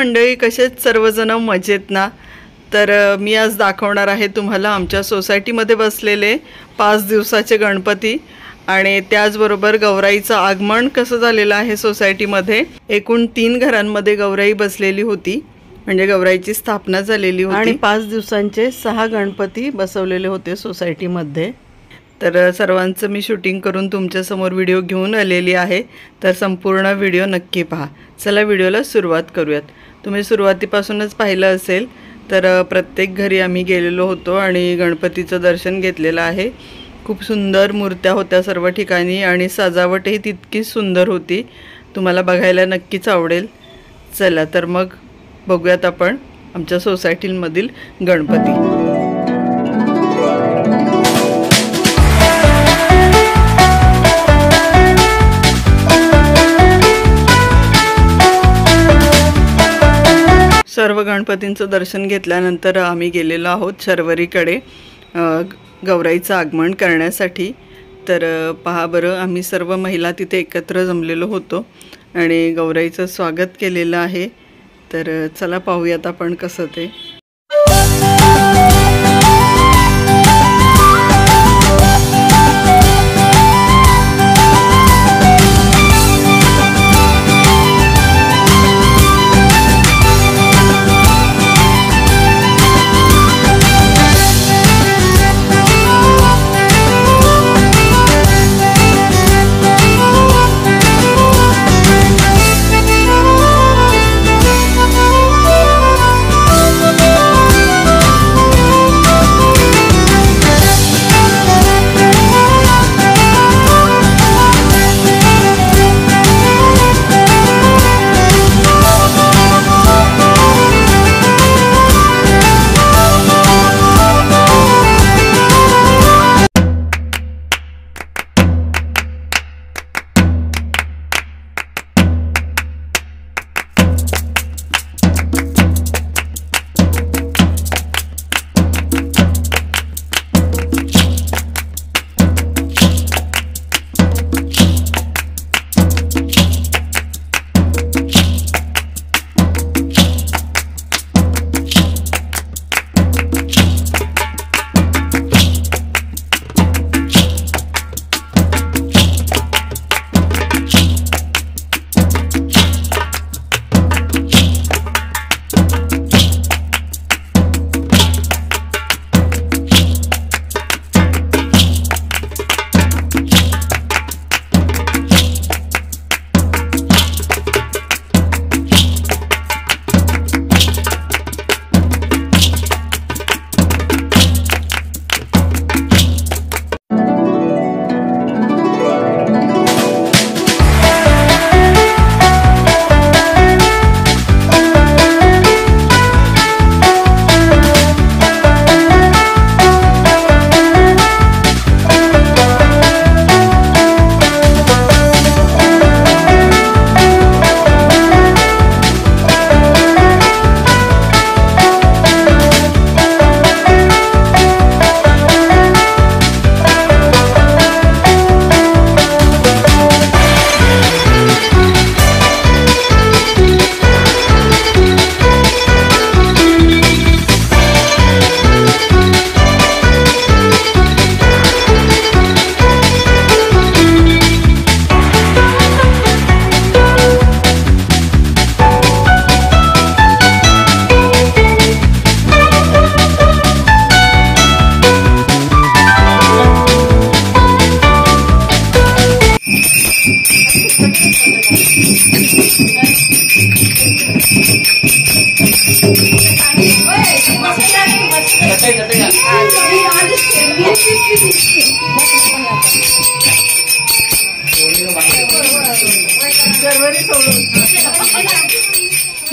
मंडळी, कसेच सर्वजण मजेत ना? तर मी आज दाखवणार आहे तुम्हाला आमच्या सोसायटीमध्ये बसलेले 5 दिवसाचे गणपती आणि त्याचबरोबर गौराईचं आगमन कसं झालेलं आहे सोसायटीमध्ये। एकूण 3 घरांमध्ये गौराई बसलेली होती, म्हणजे गौराईची स्थापना झालेली होती आणि 5 दिवसांचे 6 गणपती बसवलेले होते सोसायटीमध्ये। तर सर्वांचं मी शूटिंग करून तुमच्या समोर व्हिडिओ घेऊन आलेली आहे, तर संपूर्ण व्हिडिओ नक्की पहा। चला व्हिडिओला सुरुवात करूयात। तुम्ही सुरुवातीपासूनच पाहिलं असेल तर प्रत्येक घरी आम्ही गेलेलो होतो आणि गणपतीचं दर्शन घेतलेलं आहे। खूप सुंदर मूर्त्या होत्या सर्व ठिकाणी आणि सजावटही तितकीच सुंदर होती, तुम्हाला बघायला नक्कीच आवडेल। चला तर मग बघूयात आपण आमच्या सोसायटीमधील गणपती। सर्व गणपतींचं दर्शन घेतल्यानंतर आम्ही गेलेलो आहोत शर्वरीकडे गौराईचं आगमन करण्यासाठी। तर पहा बरं, आम्ही सर्व महिला तिथे एकत्र जमलेलो होतो आणि गौराईचं स्वागत केलेलं आहे। तर चला पाहूयात आपण कसं ते।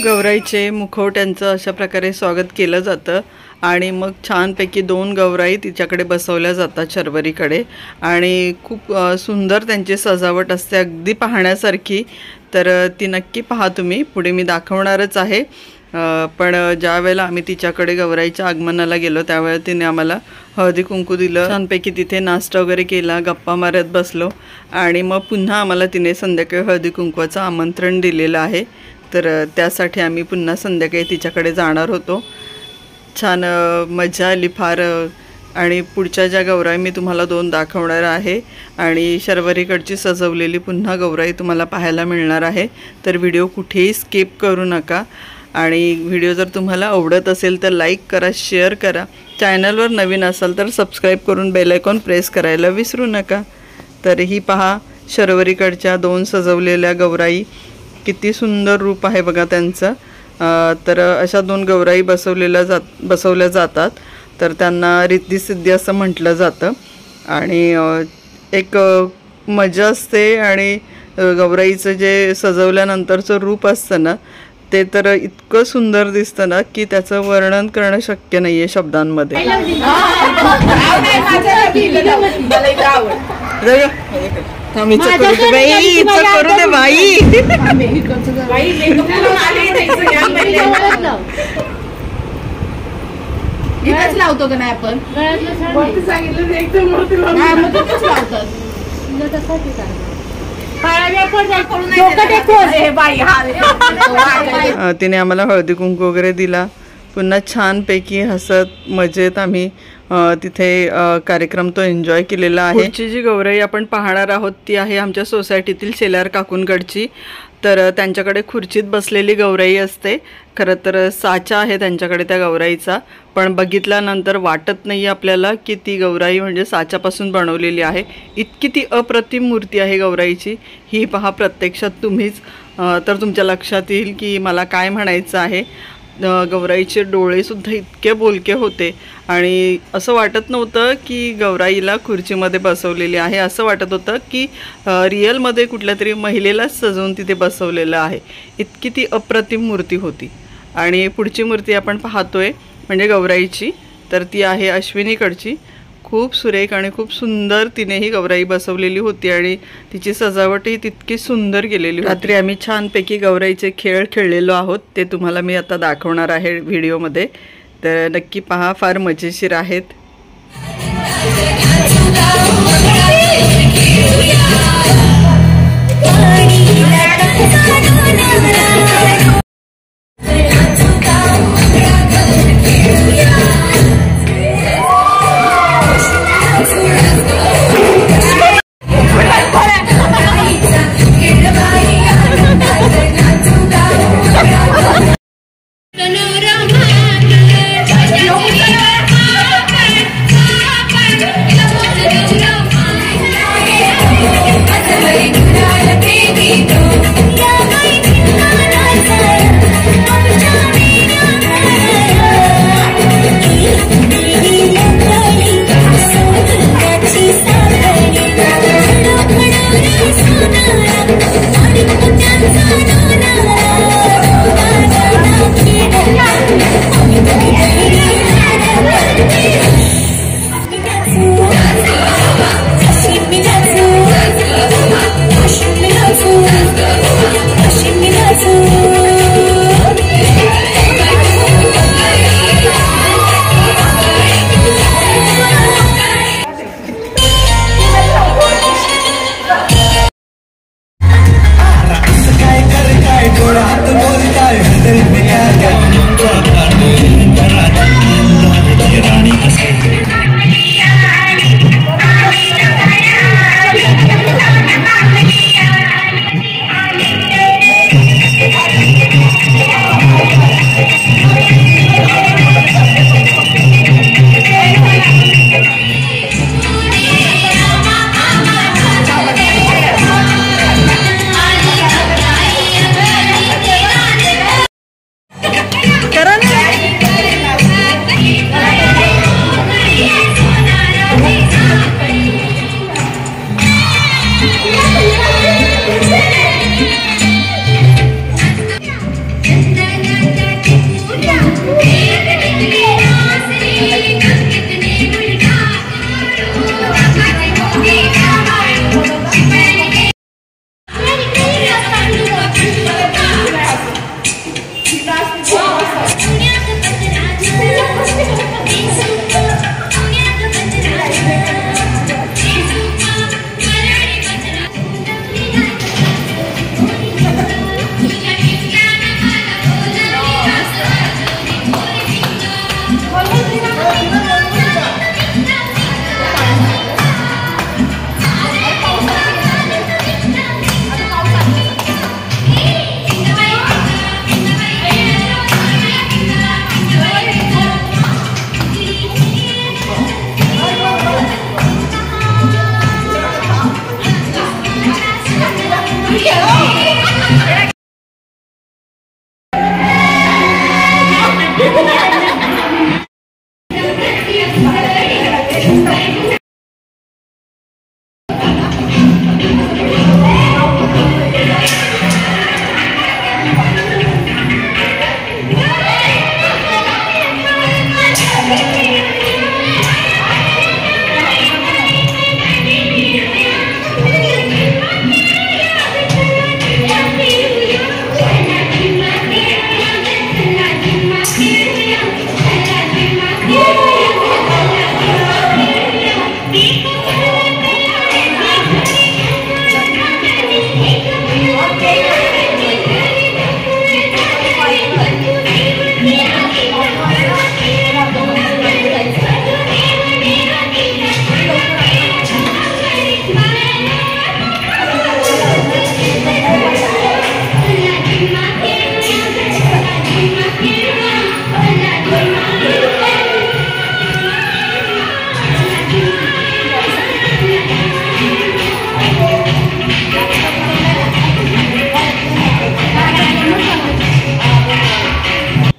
गौराईचे मुखवट्यांचं अशा प्रकारे स्वागत केलं जातं आणि मग छानपैकी 2 गौराई तिच्याकडे बसवल्या जातात शर्वरीकडे आणि खूप सुंदर त्यांची सजावट असते, अगदी पाहण्यासारखी। तर ती नक्की पहा तुम्ही, पुढे मी दाखवणारच आहे। पण ज्या वेळेला आम्ही तिच्याकडे गौराईच्या आगमनाला गेलो त्यावेळेला तिने आम्हाला हळदी कुंकू दिलं, छानपैकी तिथे नाश्ता वगैरे केला, गप्पा मारत बसलो आणि मग पुन्हा आम्हाला तिने संध्याकाळी हळदी कुंकवाचं आमंत्रण दिलेलं आहे। तर त्यासाठी आम्ही पुन्हा संध्याकाळी तिच्याकडे जाणार होतो. छान मजा आली फार. आणि पुढच्या ज्या गौराई मी तुम्हाला 2 दाखवणार आहे आणि शर्वरीकडची सजवलेली पुन्हा गौराई तुम्हाला पाहायला मिळणार आहे. तर व्हिडिओ कुठेही स्किप करू नका. आणि व्हिडिओ जर तुम्हाला आवडत असेल तर लाईक करा, शेअर करा. चॅनलवर नवीन असाल तर सबस्क्राईब करून बेल आयकॉन प्रेस करायला विसरू नका. तर ही पहा शर्वरीकडच्या 2 सजवलेल्या गौराई. किती सुंदर रूप आहे बघा त्यांचं. तर अशा 2 गौराई बसवल्या जातात. तर त्यांना रिद्धिसिद्धी असं म्हटलं जातं. आणि एक मजा असते. आणि गौराईचं जे सजवल्यानंतरचं रूप असतं ना ते तर इतकं सुंदर दिसतं ना की त्याचं वर्णन करणं शक्य नाही आहे शब्दांमध्ये. करू दे बाई. लावतो का नाही आपण तिने आम्हाला हळदी कुंकू वगैरे दिला. पुन्हा छानपैकी हसत मजेत आम्ही तिथे कार्यक्रम तो एन्जॉय केलेला आहे. पुढची जी गौराई आपण पाहणार आहोत ती आहे आमच्या सोसायटीतील शेलार काकूंकडची. तर त्यांच्याकडे खुर्चीत बसलेली गौराई असते. खरं तर साचा आहे त्यांच्याकडे त्या गौराईचा, पण बघितल्यानंतर वाटत नाही आपल्याला की ती गौराई म्हणजे साच्यापासून बनवलेली आहे. इतकी ती अप्रतिम मूर्ती आहे गौराईची. ही पहा प्रत्यक्षात तुम्हीच तर तुमच्या लक्षात येईल की मला काय म्हणायचं आहे. गौराईचे डोळेसुद्धा इतके बोलके होते आणि असं वाटत नव्हतं की गौराईला खुर्चीमध्ये बसवलेली आहे. असं वाटत होतं की रिअलमध्ये कुठल्या तरी महिलेलाच सजवून तिथे बसवलेलं आहे. इतकी ती अप्रतिम मूर्ती होती. आणि पुढची मूर्ती आपण पाहतोय म्हणजे गौराईची, तर ती आहे अश्विनीकडची. खूप सुरेख आणि खूप सुंदर तिने ही गौराई बसवलेली होती आणि तिची सजावटही तितकी सुंदर केलेली होती. रात्री आम्ही छानपैकी गौराईचे खेळ खेळलेलो आहोत. ते तुम्हाला मी आता दाखवणार आहे व्हिडिओमध्ये. तर नक्की पहा, फार मजेशीर आहेत.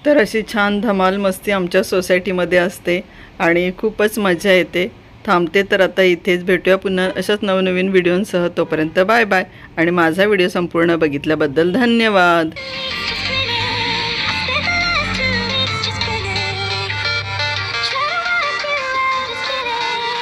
तर अशी छान धमाल मस्ती आमच्या सोसायटीमध्ये असते आणि खूपच मजा येते. थांबते तर आता इथेच. भेटूया पुन्हा अशाच नवनवीन व्हिडिओंसह. तोपर्यंत बाय बाय आणि माझा व्हिडिओ संपूर्ण बघितल्याबद्दल धन्यवाद.